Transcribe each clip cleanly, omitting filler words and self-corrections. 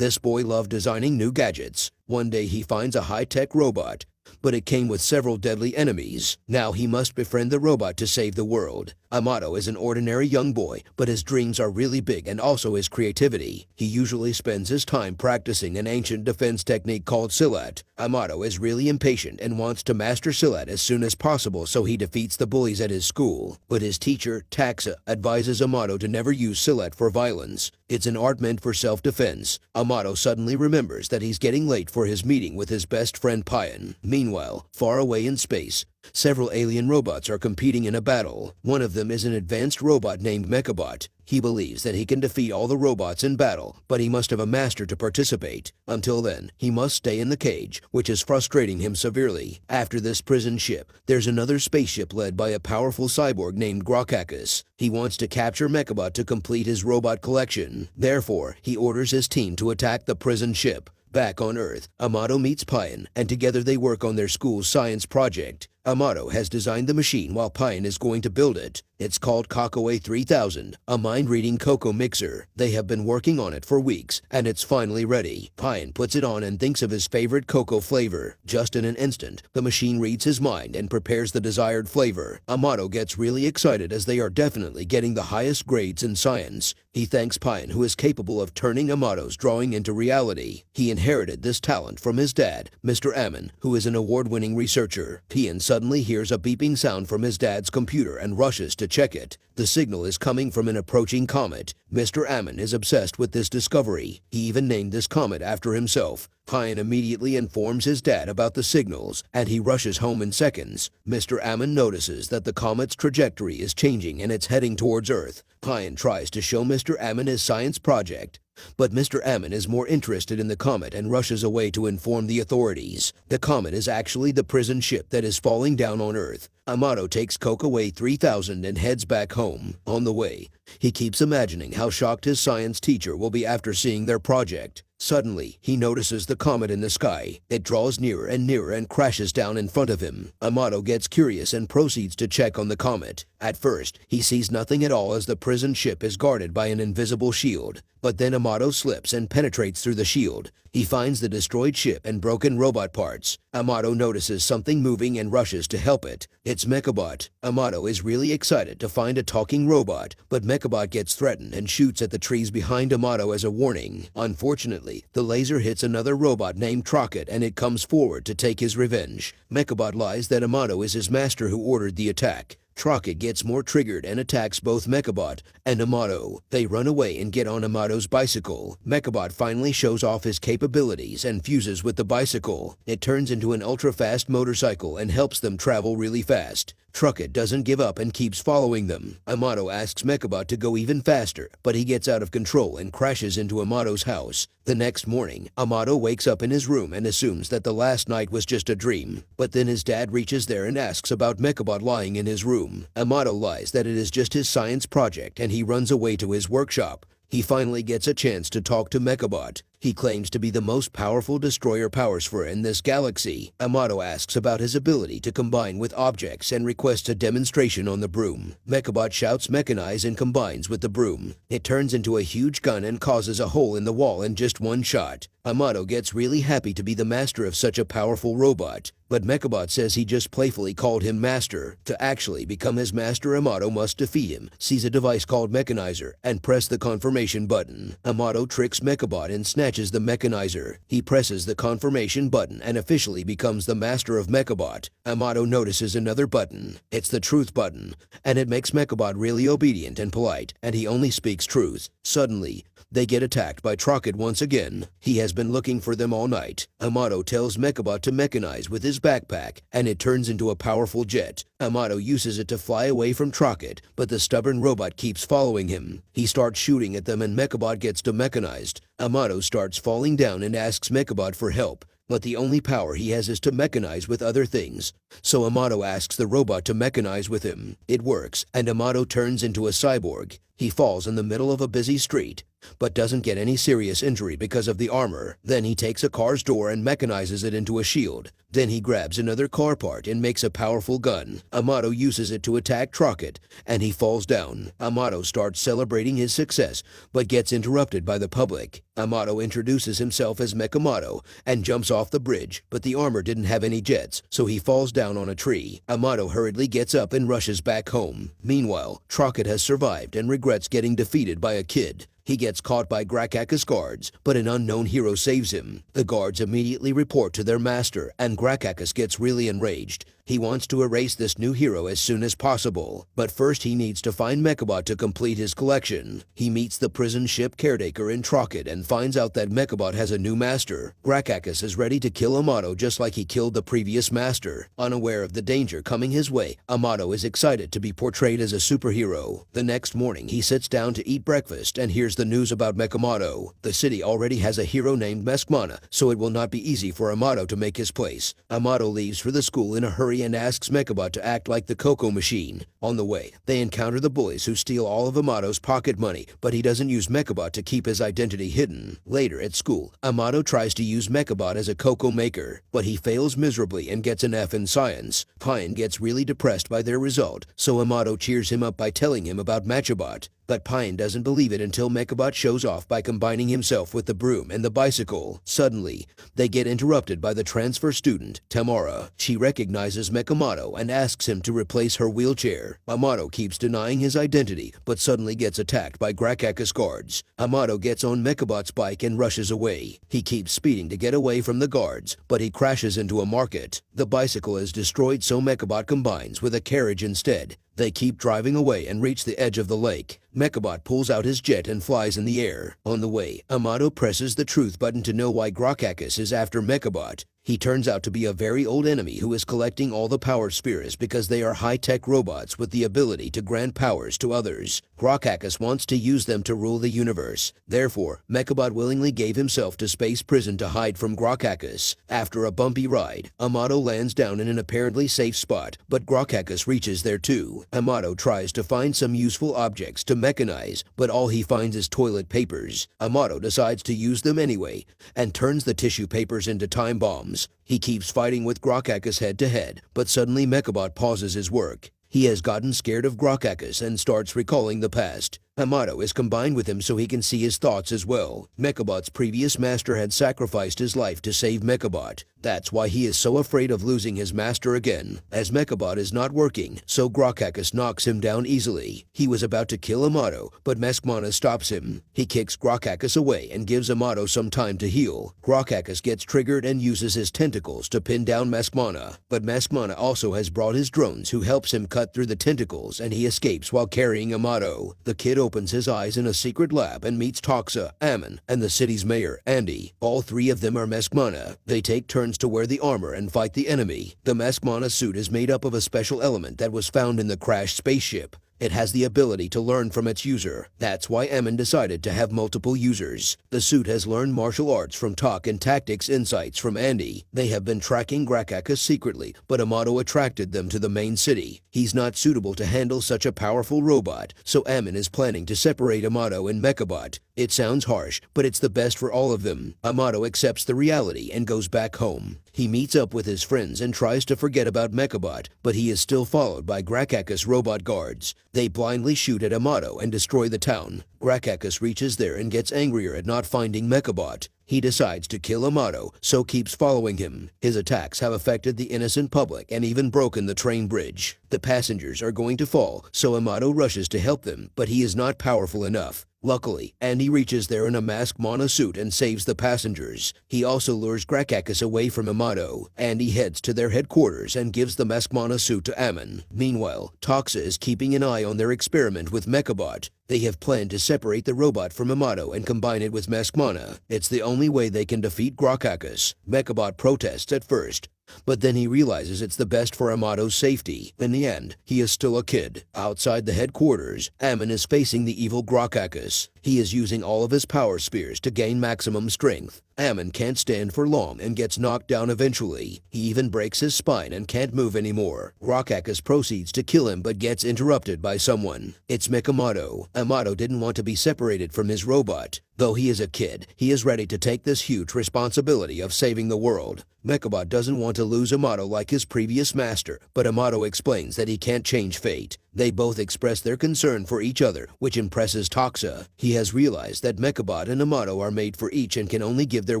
This boy loved designing new gadgets. One day he finds a high-tech robot, but it came with several deadly enemies. Now he must befriend the robot to save the world. Amato is an ordinary young boy, but his dreams are really big and also his creativity. He usually spends his time practicing an ancient defense technique called Silat. Amato is really impatient and wants to master Silat as soon as possible so he defeats the bullies at his school. But his teacher, Taxa, advises Amato to never use Silat for violence. It's an art meant for self-defense. Amato suddenly remembers that he's getting late for his meeting with his best friend Payan. Meanwhile, far away in space, several alien robots are competing in a battle. One of them is an advanced robot named Mechamato. He believes that he can defeat all the robots in battle, but he must have a master to participate. Until then, he must stay in the cage, which is frustrating him severely. After this prison ship, there's another spaceship led by a powerful cyborg named Grokakis. He wants to capture Mechamato to complete his robot collection. Therefore, he orders his team to attack the prison ship. Back on Earth, Amato meets Payan, and together they work on their school's science project. Amato has designed the machine while Payan is going to build it. It's called Cocoa 3000, a mind-reading cocoa mixer. They have been working on it for weeks, and it's finally ready. Payan puts it on and thinks of his favorite cocoa flavor. Just in an instant, the machine reads his mind and prepares the desired flavor. Amato gets really excited as they are definitely getting the highest grades in science. He thanks Payan, who is capable of turning Amato's drawing into reality. He inherited this talent from his dad, Mr. Ammon, who is an award-winning researcher. Payan suddenly hears a beeping sound from his dad's computer and rushes to check it. The signal is coming from an approaching comet. Mr. Ammon is obsessed with this discovery. He even named this comet after himself. Payan immediately informs his dad about the signals, and he rushes home in seconds. Mr. Ammon notices that the comet's trajectory is changing and it's heading towards Earth. Payan tries to show Mr. Ammon his science project, but Mr. Ammon is more interested in the comet and rushes away to inform the authorities. The comet is actually the prison ship that is falling down on Earth. Amato takes Cocoa 3000 and heads back home. On the way, he keeps imagining how shocked his science teacher will be after seeing their project. Suddenly, he notices the comet in the sky. It draws nearer and crashes down in front of him. Amato gets curious and proceeds to check on the comet. At first, he sees nothing at all as the prison ship is guarded by an invisible shield. But then Amato slips and penetrates through the shield. He finds the destroyed ship and broken robot parts. Amato notices something moving and rushes to help it. It's Mechamato. Amato is really excited to find a talking robot, but Mechamato gets threatened and shoots at the trees behind Amato as a warning. Unfortunately, the laser hits another robot named Trocket and it comes forward to take his revenge. Mechamato lies that Amato is his master who ordered the attack. Trocket gets more triggered and attacks both Mechamato and Amato. They run away and get on Amato's bicycle. Mechamato finally shows off his capabilities and fuses with the bicycle. It turns into an ultra-fast motorcycle and helps them travel really fast. Trocket doesn't give up and keeps following them. Amato asks Mechamato to go even faster, but he gets out of control and crashes into Amato's house. The next morning, Amato wakes up in his room and assumes that the last night was just a dream. But then his dad reaches there and asks about Mechamato lying in his room. Amato lies that it is just his science project and he runs away to his workshop. He finally gets a chance to talk to Mechamato. He claims to be the most powerful destroyer power sphere in this galaxy. Amato asks about his ability to combine with objects and requests a demonstration on the broom. Mechamato shouts mechanize and combines with the broom. It turns into a huge gun and causes a hole in the wall in just one shot. Amato gets really happy to be the master of such a powerful robot, but Mechamato says he just playfully called him master. To actually become his master, Amato must defeat him, seize a device called Mechanizer, and press the confirmation button. Amato tricks Mechamato and snatches the Mechanizer. He presses the confirmation button and officially becomes the master of Mechamato. Amato notices another button. It's the truth button, and it makes Mechamato really obedient and polite, and he only speaks truth. Suddenly, they get attacked by Trocket once again. He has been looking for them all night. Amato tells Mechamato to mechanize with his backpack, and it turns into a powerful jet. Amato uses it to fly away from Trocket, but the stubborn robot keeps following him. He starts shooting at them and Mechamato gets demechanized. Amato starts falling down and asks Mechamato for help, but the only power he has is to mechanize with other things. So Amato asks the robot to mechanize with him. It works, and Amato turns into a cyborg. He falls in the middle of a busy street. but doesn't get any serious injury because of the armor. Then he takes a car's door and mechanizes it into a shield. Then he grabs another car part and makes a powerful gun. Amato uses it to attack Trocket, and he falls down. Amato starts celebrating his success, but gets interrupted by the public. Amato introduces himself as Mechamato and jumps off the bridge, but the armor didn't have any jets, so he falls down on a tree. Amato hurriedly gets up and rushes back home. Meanwhile, Trocket has survived and regrets getting defeated by a kid. He gets caught by Grakakis guards, but an unknown hero saves him. The guards immediately report to their master, and Grakakis gets really enraged. He wants to erase this new hero as soon as possible, but first he needs to find Mechabot to complete his collection. He meets the prison ship caretaker in Trocket and finds out that Mechabot has a new master. Grakakis is ready to kill Amato just like he killed the previous master. Unaware of the danger coming his way, Amato is excited to be portrayed as a superhero. The next morning, he sits down to eat breakfast and hears the news about Mechamato. The city already has a hero named Mechamato, so it will not be easy for Amato to make his place. Amato leaves for the school in a hurry and asks Mechabot to act like the Cocoa Machine. On the way, they encounter the bullies who steal all of Amato's pocket money, but he doesn't use Mechabot to keep his identity hidden. Later at school, Amato tries to use Mechabot as a cocoa maker, but he fails miserably and gets an F in science. Pine gets really depressed by their result, so Amato cheers him up by telling him about Mechabot. But Pine doesn't believe it until Mechabot shows off by combining himself with the broom and the bicycle. Suddenly, they get interrupted by the transfer student, Tamara. She recognizes Mechamato and asks him to replace her wheelchair. Amato keeps denying his identity, but suddenly gets attacked by Grakakis guards. Amato gets on Mechabot's bike and rushes away. He keeps speeding to get away from the guards, but he crashes into a market. The bicycle is destroyed, so Mechabot combines with a carriage instead. They keep driving away and reach the edge of the lake. Mechabot pulls out his jet and flies in the air. On the way, Amato presses the truth button to know why Grakakis is after Mechabot. He turns out to be a very old enemy who is collecting all the power spheres because they are high-tech robots with the ability to grant powers to others. Grakakis wants to use them to rule the universe. Therefore, Mechabot willingly gave himself to space prison to hide from Grakakis. After a bumpy ride, Amato lands down in an apparently safe spot, but Grakakis reaches there too. Amato tries to find some useful objects to mechanize, but all he finds is toilet papers. Amato decides to use them anyway, and turns the tissue papers into time bombs. He keeps fighting with Grakakis head-to-head, but suddenly Mechabot pauses his work. He has gotten scared of Grakakis and starts recalling the past. Amato is combined with him so he can see his thoughts as well. Mechabot's previous master had sacrificed his life to save Mechabot. That's why he is so afraid of losing his master again. As Mechabot is not working, so Grakakis knocks him down easily. He was about to kill Amato, but Mechamato stops him. He kicks Grakakis away and gives Amato some time to heal. Grakakis gets triggered and uses his tentacles to pin down Mechamato. But Mechamato also has brought his drones who helps him cut through the tentacles, and he escapes while carrying Amato. The kid opens his eyes in a secret lab and meets Toxa, Ammon, and the city's mayor, Andy. All three of them are Mechamato. They take turns to wear the armor and fight the enemy. The Mechamato suit is made up of a special element that was found in the crashed spaceship. It has the ability to learn from its user. That's why Ammon decided to have multiple users. The suit has learned martial arts from talk and tactics insights from Andy. They have been tracking Grakakis secretly, but Amato attracted them to the main city. He's not suitable to handle such a powerful robot, so Ammon is planning to separate Amato and Mechabot. It sounds harsh, but it's the best for all of them. Amato accepts the reality and goes back home. He meets up with his friends and tries to forget about Mechabot, but he is still followed by Grakakis robot guards. They blindly shoot at Amato and destroy the town. Grakakis reaches there and gets angrier at not finding Mechabot. He decides to kill Amato, so keeps following him. His attacks have affected the innocent public and even broken the train bridge. The passengers are going to fall, so Amato rushes to help them, but he is not powerful enough. Luckily, Andy reaches there in a masked monosuit and saves the passengers. He also lures Grakakis away from Amato. Andy heads to their headquarters and gives the masked monosuit to Ammon. Meanwhile, Toxa is keeping an eye on their experiment with Mechabot. They have planned to separate the robot from Amato and combine it with Mechamato. It's the only way they can defeat Grakakis. Mechabot protests at first, But then he realizes it's the best for Amato's safety. In the end, he is still a kid. Outside the headquarters, Ammon is facing the evil Grokakis. He is using all of his power spears to gain maximum strength. Ammon can't stand for long and gets knocked down eventually. He even breaks his spine and can't move anymore. Grokakis proceeds to kill him but gets interrupted by someone. It's Mechamato. Amato didn't want to be separated from his robot. Though he is a kid, he is ready to take this huge responsibility of saving the world. Mechabot doesn't want to lose Amato like his previous master, but Amato explains that he can't change fate. They both express their concern for each other, which impresses Toxa. He has realized that Mechabot and Amato are made for each and can only give their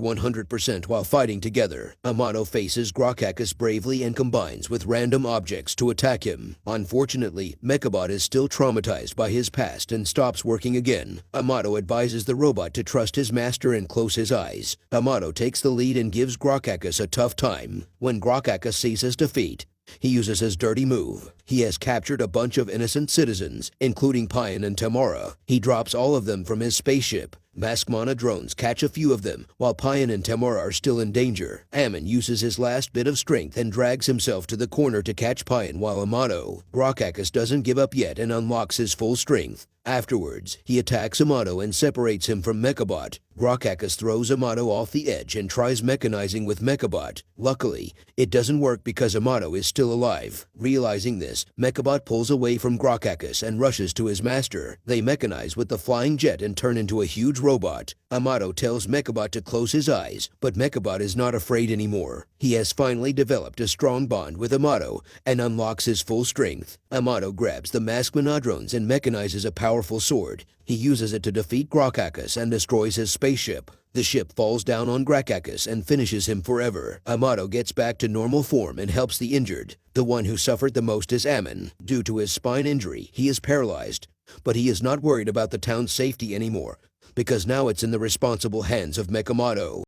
100% while fighting together. Amato faces Grokakis bravely and combines with random objects to attack him. Unfortunately, Mechabot is still traumatized by his past and stops working again. Amato advises the robot to trust his master and close his eyes. Amato takes the lead and gives Grokakis a tough time. When Grokakis sees his defeat, he uses his dirty move. He has captured a bunch of innocent citizens, including Payan and Tamara. He drops all of them from his spaceship. Mechamato drones catch a few of them, while Payan and Tamara are still in danger. Ammon uses his last bit of strength and drags himself to the corner to catch Payan while Amato. Grokakis doesn't give up yet and unlocks his full strength. Afterwards, he attacks Amato and separates him from Mechabot. Grokakis throws Amato off the edge and tries mechanizing with Mechabot. Luckily, it doesn't work because Amato is still alive. Realizing this, Mechabot pulls away from Grokakis and rushes to his master. They mechanize with the flying jet and turn into a huge robot. Amato tells Mechabot to close his eyes, but Mechabot is not afraid anymore. He has finally developed a strong bond with Amato and unlocks his full strength. Amato grabs the Mechamato and mechanizes a powerful sword. He uses it to defeat Grokakis and destroys his spaceship. The ship falls down on Grokakis and finishes him forever. Amato gets back to normal form and helps the injured. The one who suffered the most is Ammon. Due to his spine injury, he is paralyzed. But he is not worried about the town's safety anymore, because now it's in the responsible hands of Mechamato.